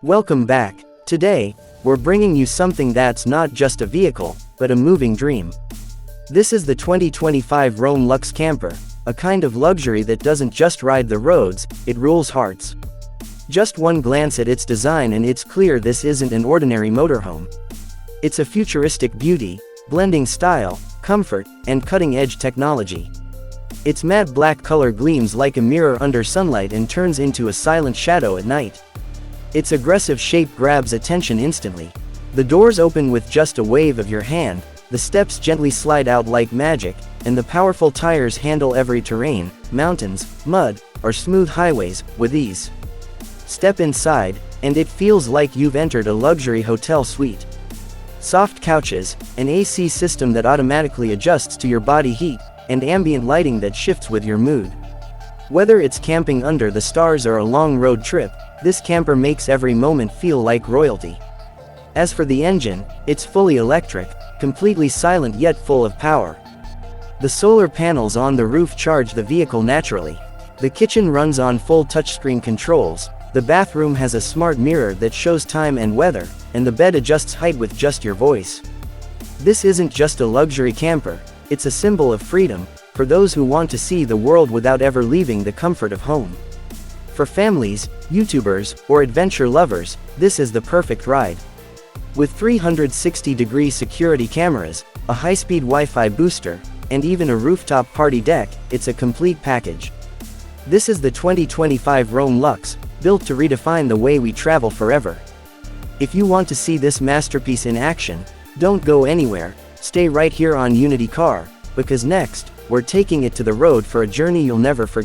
Welcome back. Today, we're bringing you something that's not just a vehicle, but a moving dream. This is the 2025 RoamLuxe camper, a kind of luxury that doesn't just ride the roads, it rules hearts. Just one glance at its design and it's clear this isn't an ordinary motorhome. It's a futuristic beauty, blending style, comfort, and cutting-edge technology. Its matte black color gleams like a mirror under sunlight and turns into a silent shadow at night. Its aggressive shape grabs attention instantly. The doors open with just a wave of your hand, the steps gently slide out like magic, and the powerful tires handle every terrain, mountains, mud, or smooth highways, with ease. Step inside, and it feels like you've entered a luxury hotel suite. Soft couches, an AC system that automatically adjusts to your body heat, and ambient lighting that shifts with your mood. Whether it's camping under the stars or a long road trip, this camper makes every moment feel like royalty. As for the engine, it's fully electric, completely silent yet full of power. The solar panels on the roof charge the vehicle naturally. The kitchen runs on full touchscreen controls, the bathroom has a smart mirror that shows time and weather, and the bed adjusts height with just your voice. This isn't just a luxury camper, it's a symbol of freedom, for those who want to see the world without ever leaving the comfort of home. For families, YouTubers, or adventure lovers, this is the perfect ride. With 360-degree security cameras, a high-speed Wi-Fi booster, and even a rooftop party deck, it's a complete package. This is the 2025 RoamLuxe, built to redefine the way we travel forever. If you want to see this masterpiece in action, don't go anywhere, stay right here on Unity Car, because next, we're taking it to the road for a journey you'll never forget.